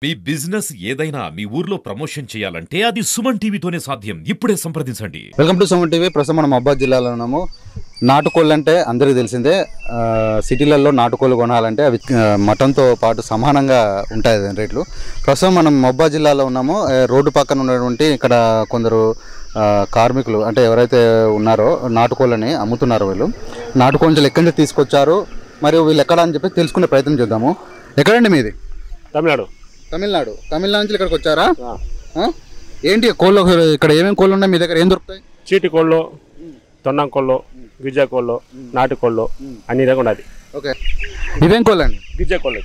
మీ business ఏదైనా మీ ఊర్లో promotion చేయాలంటే అది సుమన్ టీవీతోనే సాధ్యం. ఇప్పుడే సంప్రదించండి. Welcome to Suman TV. ప్రస్తుతం మనం మహబాద్ జిల్లాలో ఉన్నాము. నాటుకోళ్ళు అంటే అందరికీ తెలిసిందే. సిటీలలో నాటుకోళ్ళు కొనాలంటే అవి మటన్తో పాటు సమానంగా ఉంటాయి రేట్లు. ప్రస్తుతం మనం మహబాద్ జిల్లాలో ఉన్నాము. రోడ్డు పక్కన ఉన్నటువంటి ఇక్కడ కొందరు కార్మికులు అంటే ఎవరైతే ఉన్నారో నాటుకోళ్ళని అమ్ముతున్నారు. వీళ్ళు నాటుకోళ్ళు ఎక్కడి నుంచి తీసుకొచ్చారు మరియు వీళ్ళు ఎక్కడ అని చెప్పి తెలుసుకునే ప్రయత్నం చేద్దాము. ఎక్కడండి మీది? తమిళనాడు నుంచి ఇక్కడికి వచ్చారా? ఏంటి కోళ్ళు ఇక్కడ ఏమేమి కోళ్ళు ఉన్నాయి మీ దగ్గర? ఏం దొరుకుతాయి? చీటి కోళ్ళు, తొన్నం కోళ్ళు, గిజ్జా కోళ్ళు, నాటు కోళ్ళు అన్ని రకం ఉన్నది. ఓకే, ఇవేం కోళ్ళు అండి? గిజ్జా కోళ్ళు,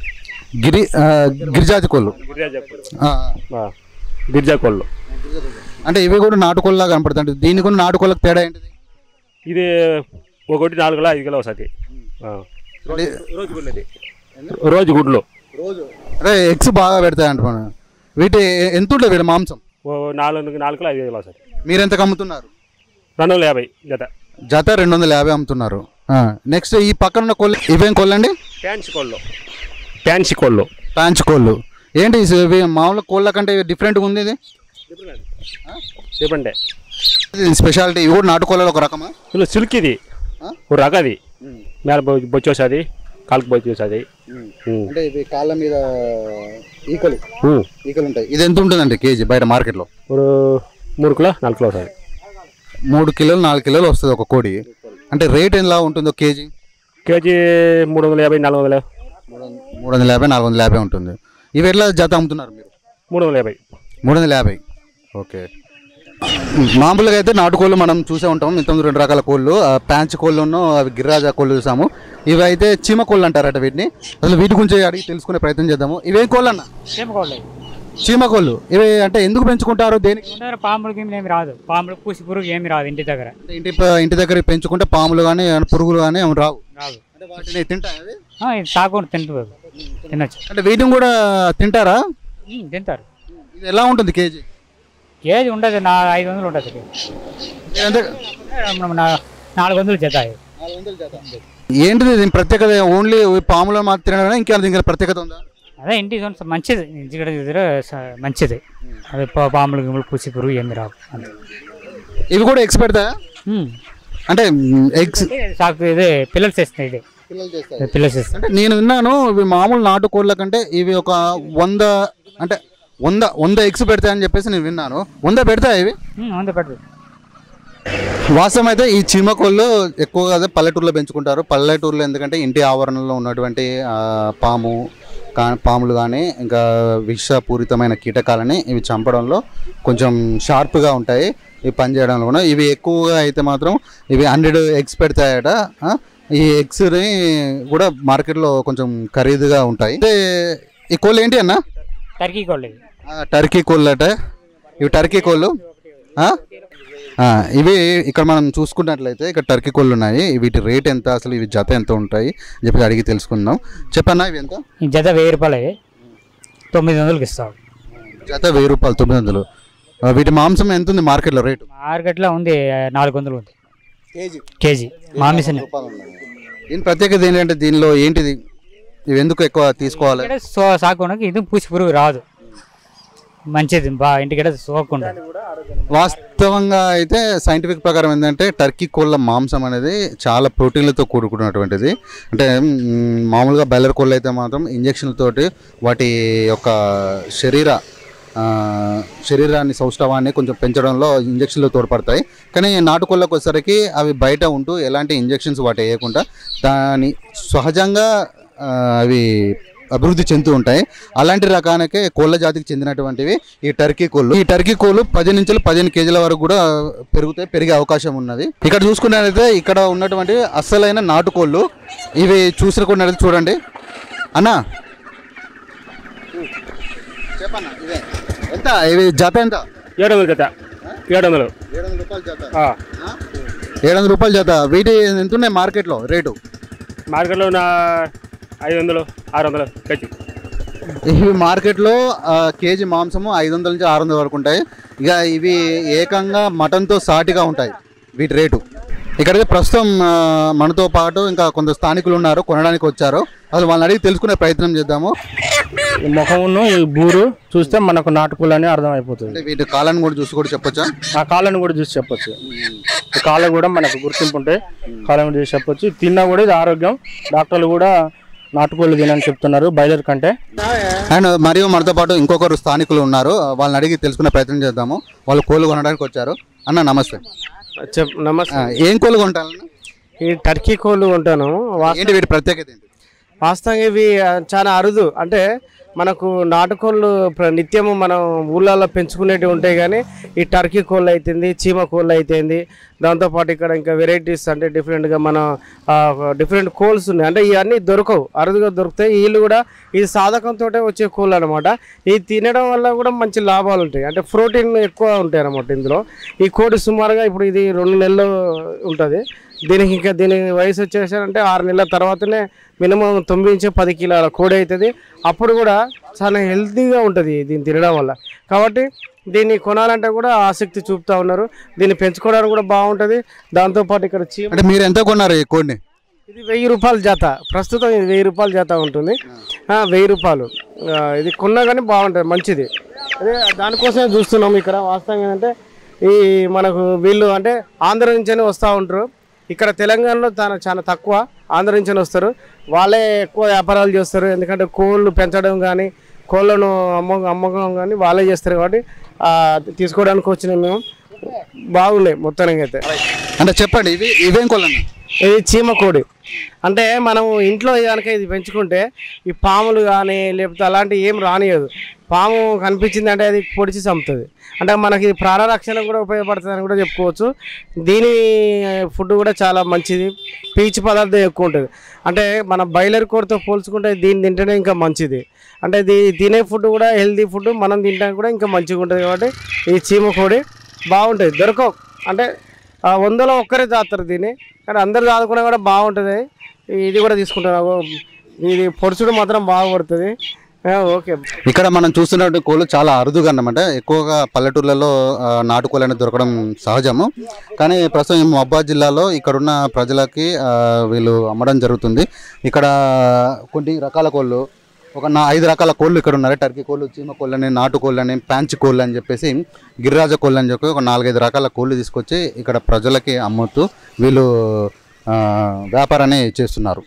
గిరిజాతి కోళ్ళు, గిజ్జా కోళ్ళు. అంటే ఇవి కూడా నాటుకోళ్ళ కనపడుతుంది. దీనికి కూడా నాటుకోళ్ళకి తేడా ఏంటిది? ఇది ఒకటి 4 కిలో 5 కిలో వస్తుంది. రోజు గుడ్లు, రోజు గుడ్లు. అరే ఎగ్స్ బాగా పెడతాయి అంటున్నాను. వీటి ఎంత ఉంటుంది వీటి మాంసం? 4 కిలో 5 కిలో వస్తుంది. మీరు ఎంతకు అమ్ముతున్నారు? 250 జత 250 అమ్ముతున్నారు. నెక్స్ట్ ఈ పక్కన ఉన్న కోళ్ళు ఇవేం కోళ్ళు అండి? ప్యాంచ్ కోళ్ళు. ఏంటి ఇవి మామూలు కోళ్ళ కంటే డిఫరెంట్గా ఉంది. ఇది చెప్పండి స్పెషాలిటీ. ఇవి కూడా నాటుకోళ్ళలో ఒక రకమా? ఇలా సిల్క్ ఇది ఒక రకది. మేల బొచ్చి వస్తుంది, కాలుకు బొచ్చి వస్తుంది. అంటే ఇవి కాళ్ళ మీద ఈకలు ఉంటాయి. ఇది ఎంత ఉంటుందండి కేజీ బయట మార్కెట్లో? 3 కిలో 4 కిలో వస్తుంది. 3 కిలోలు 4 కిలోలు వస్తుంది ఒక కోడి. అంటే రేట్ ఎలా ఉంటుందో కేజీ? కేజీ 350 400. 350 450 ఉంటుంది. ఇవి ఎట్లా జత అమ్ముతున్నారు మీరు? 350. ఓకే. మామూలుగా అయితే నాటుకోళ్ళు మనం చూసే ఉంటాం. ఇంతకుముందు 2 రకాల కోళ్ళు, ప్యాంచ్ కోళ్ళను అవి గిరిరాజా కోళ్ళు చూసాము. ఇవి అయితే చీమ కోళ్ళు అంటారట వీటిని. అసలు వీటి గురించి అడిగి తెలుసుకునే ప్రయత్నం చేద్దాము. ఇవేం కోళ్ళు అన్న? చీమ కోళ్ళు. ఇవి అంటే ఎందుకు పెంచుకుంటారు? దేనికి? పాములకి ఏమి రాదు, పాములు పూసి పురుగు ఏమి రాదు ఇంటి దగ్గర. ఇంటి దగ్గర పెంచుకుంటే పాములు కానీ పురుగులు కానీ రావు. అంటే వాటిని తింటాయి, సాగు తినచ్చు. అంటే వీటిని కూడా తింటారా? తింటారు. ఇది ఎలా ఉంటుంది కేజీ? కేజీ ఉండదు, 500 ఉంటుంది. 400 జత. ఏంటిది దీని ప్రత్యేకత? ఓన్లీ పాములను మాత్రం తినడం, ఇంకా దీనికి ప్రత్యేకత ఉందా? అదే ఇంటి మంచిది, ఇంటి మంచిది. అదే పాములు గిములు పూసి పురుగు ఏమి రావు. ఇవి కూడా ఎగ్స్ పెడతాయా? అంటే ఎగ్స్ సాగు ఇదే పిల్లలు చేస్తాయి. ఇది పిల్లలు చేస్తాయి. అంటే నేను విన్నాను ఇవి మామూలు నాటుకోళ్ళ కంటే ఇవి ఒక 100 ఎగ్స్ పెడతాయని చెప్పేసి నేను విన్నాను. 100 పెడతాయి ఇవి? 100 పెడతాయి. వాస్తవం అయితే ఈ చీమ కోళ్ళు ఎక్కువగా పల్లెటూరులో పెంచుకుంటారు. పల్లెటూరులో ఎందుకంటే ఇంటి ఆవరణలో ఉన్నటువంటి పాములు కానీ ఇంకా విషపూరితమైన కీటకాలని ఇవి చంపడంలో కొంచెం షార్ప్గా ఉంటాయి. ఇవి పనిచేయడంలో కూడా ఇవి ఎక్కువగా అయితే మాత్రం ఇవి 100 ఎగ్స్ పెడతాయట. ఈ ఎగ్స్ని కూడా మార్కెట్లో కొంచెం ఖరీదుగా ఉంటాయి. ఈ కోళ్ళు ఏంటి అన్న? టర్కీ కోళ్ళు. టర్కీ కోళ్ళు అట. ఇవి టర్కీ కోళ్ళు. ఇవి ఇక్కడ మనం చూసుకున్నట్లయితే ఇక్కడ టర్కీ కోళ్ళు ఉన్నాయి. వీటి రేట్ ఎంత, అసలు ఇవి జత ఎంత ఉంటాయి చెప్పి అడిగి తెలుసుకుందాం. చెప్పన్నా ఇవి ఎంత? జత 1000 రూపాయలు. 900కి ఇస్తాం. జత 1000 రూపాయలు, 900. వీటి మాంసం ఎంత ఉంది మార్కెట్లో రేటు? మార్కెట్లో ఉంది 400 ఉంది కేజీ మాంసం. దీని ప్రత్యేకత ఏంటంటే దీనిలో ఏంటిది? ఇవి ఎందుకు ఎక్కువ తీసుకోవాలి? సాగునకి ఇది పూసి పురుగు రాదు, మంచిది, బాగా ఇంటికి సోకుండా. వాస్తవంగా అయితే సైంటిఫిక్ ప్రకారం ఏంటంటే టర్కీ కోళ్ళ మాంసం అనేది చాలా ప్రోటీన్లతో కూడుకున్నటువంటిది. అంటే మామూలుగా బాయిలర్ కోళ్ళు అయితే మాత్రం ఇంజక్షన్లతోటి వాటి యొక్క శరీరాన్ని సౌష్ఠవాన్ని కొంచెం పెంచడంలో ఇంజక్షన్లు తోడ్పడతాయి. కానీ నాటుకోళ్ళకు వచ్చేసరికి అవి బయట ఉంటూ ఎలాంటి ఇంజక్షన్స్ వాటి వేయకుండా దాని సహజంగా అవి అభివృద్ధి చెందుతూ ఉంటాయి. అలాంటి రకానికే కోళ్ళ జాతికి చెందినటువంటివి ఈ టర్కీ కోళ్ళు. ఈ టర్కీ కోళ్ళు 10 నుంచి 15 కేజీల వరకు కూడా పెరిగే అవకాశం ఉన్నది. ఇక్కడ చూసుకున్నట్లయితే ఇక్కడ ఉన్నటువంటి అస్సలైన నాటుకోళ్ళు ఇవి చూసుకున్నట్లయితే చూడండి అన్న. చెప్పన్న ఇవే ఎంత? ఇవి జత ఎంత? 700 జత. 700 రూపాయలు జత. వీటి ఎంత ఉన్నాయి మార్కెట్లో రేటు? మార్కెట్లో 500 600 కేజీ. ఇవి మార్కెట్లో కేజీ మాంసము 500 నుంచి 600 వరకు ఉంటాయి. ఇక ఇవి ఏకంగా మటన్తో సాటిగా ఉంటాయి వీటి రేటు. ఇక్కడైతే ప్రస్తుతం మనతో పాటు ఇంకా కొంత స్థానికులు ఉన్నారు, కొనడానికి వచ్చారు. అసలు వాళ్ళని అడిగి తెలుసుకునే ప్రయత్నం చేద్దాము. ఈ ముఖమును ఈ బూరు చూస్తే మనకు నాటుకోళ్ళు అని అర్థమైపోతుంది. అంటే వీటి కాలాన్ని కూడా చూసి కూడా చెప్పొచ్చా? ఆ కాళ్ళను కూడా చూసి చెప్పొచ్చు. ఈ కాళ్ళ కూడా మనకు గుర్తింపు ఉంటాయి, కాళ్ళను చూసి చెప్పొచ్చు. తిన్నా కూడా ఇది ఆరోగ్యం. డాక్టర్లు కూడా నాటుకోళ్ళు తినని చెప్తున్నారు బాయిలర్ కంటే. అండ్ మరియు మనతో పాటు ఇంకొకరు స్థానికులు ఉన్నారు, వాళ్ళని అడిగి తెలుసుకునే ప్రయత్నం చేద్దాము. వాళ్ళు కోళ్ళు కొనడానికి వచ్చారు. అన్న నమస్తే. నమస్తే. ఏం కోళ్ళు కొంటారన్న? ఈ టర్కీ కోళ్ళు ఉంటాను. ఏంటి వీటి ప్రత్యేకత ఏంటి? వాస్తవంగా ఇవి చాలా అరుదు. అంటే మనకు నాటుకోళ్ళు నిత్యము మనం ఊళ్ళల్లో పెంచుకునేవి ఉంటాయి, కానీ ఈ టర్కీ కోళ్ళు అయితేంది, చీమ కోళ్ళు అయితేంది, దాంతోపాటు ఇక్కడ ఇంకా వెరైటీస్ అంటే డిఫరెంట్గా మన డిఫరెంట్ కోల్స్ ఉన్నాయి. అంటే ఇవన్నీ దొరకవు, అరుదుగా దొరుకుతాయి. వీళ్ళు కూడా ఇది సాధకంతో వచ్చే కోళ్ళు అనమాట. ఇది తినడం వల్ల కూడా మంచి లాభాలు ఉంటాయి, అంటే ప్రోటీన్ ఎక్కువ ఉంటాయి అనమాట ఇందులో. ఈ కోడి సుమారుగా ఇప్పుడు ఇది 2 నెలలు ఉంటుంది. దీని వయసు వచ్చేసారంటే 6 నెలల తర్వాతనే మినిమం 9-10 కిలోల కోడి అవుతుంది. అప్పుడు కూడా చాలా హెల్తీగా ఉంటుంది దీన్ని తినడం వల్ల. కాబట్టి దీన్ని కొనాలంటే కూడా ఆసక్తి చూపుతూ ఉన్నారు. దీన్ని పెంచుకోవడానికి కూడా బాగుంటుంది. దాంతోపాటు ఇక్కడ అంటే మీరు ఎంత కొన్నారు ఈ కోడిని? ఇది 1000 రూపాయల జత. ప్రస్తుతం ఇది 1000 రూపాయల జత ఉంటుంది. 1000 రూపాయలు ఇది కొన్నా కానీ బాగుంటుంది, మంచిది. అదే దానికోసమే చూస్తున్నాము. ఇక్కడ వాస్తవంగా ఏంటంటే ఈ మనకు వీళ్ళు అంటే ఆంధ్ర నుంచే వస్తూ ఉంటారు. ఇక్కడ తెలంగాణలో చాలా తక్కువ, ఆంధ్ర నుంచి వస్తారు. వాళ్ళే ఎక్కువ వ్యాపారాలు చేస్తారు. ఎందుకంటే కోళ్ళు పెంచడం కానీ కోళ్ళను అమ్మకం కానీ వాళ్ళే చేస్తారు. కాబట్టి తీసుకోవడానికి వచ్చిన మేము బాగున్నాయి మొత్తానికి అయితే. అంటే చెప్పండి, ఇవేం కోళ్ళు? ఇది చీమ కోడి. అంటే మనం ఇంట్లో కనుక ఇది పెంచుకుంటే ఈ పాములు కానీ లేకపోతే అలాంటివి ఏం రానియదు. పాము కనిపించింది అంటే అది పొడిచి చంపుతుంది. అంటే మనకి ఇది ప్రాణరక్షణ కూడా ఉపయోగపడుతుంది అని కూడా చెప్పుకోవచ్చు. దీని ఫుడ్ కూడా చాలా మంచిది, పీచు పదార్థం ఎక్కువ ఉంటుంది. అంటే మన బాయిలర్ కోడితో పోల్చుకుంటే దీన్ని తింటేనే ఇంకా మంచిది. అంటే తినే ఫుడ్ కూడా హెల్తీ ఫుడ్, మనం తింటానికి కూడా ఇంకా మంచిగా ఉంటుంది. కాబట్టి ఈ చీమ కోడి బాగుంటుంది. దొరకవు, అంటే 100లో ఒక్కరే దాస్తారు దీన్ని, కానీ అందరు దాదుకున్నా కూడా బాగుంటుంది. ఇది కూడా తీసుకుంటాను. ఇది పొడుచుడు మాత్రం బాగా పడుతుంది. ఓకే. ఇక్కడ మనం చూస్తున్నట్టు కోళ్ళు చాలా అరుదుగా అన్నమాట. ఎక్కువగా పల్లెటూర్లలో నాటుకోళ్ళు అనేది దొరకడం సహజము, కానీ ప్రస్తుతం మహబూబాబాద్ జిల్లాలో ఇక్కడున్న ప్రజలకి వీళ్ళు అమ్మడం జరుగుతుంది. ఇక్కడ కొన్ని రకాల కోళ్ళు, ఒక 5 రకాల కోళ్ళు ఇక్కడ ఉన్నారు. టర్కీ కోళ్ళు, చీమ కోళ్ళని, నాటుకోళ్ళని, ప్యాంచ్ కోళ్ళు అని చెప్పేసి, గిరిరాజ కోళ్ళు అని చెప్పి ఒక 4-5 రకాల కోళ్ళు తీసుకొచ్చి ఇక్కడ ప్రజలకి అమ్ముతూ వీళ్ళు వ్యాపారాన్ని చేస్తున్నారు.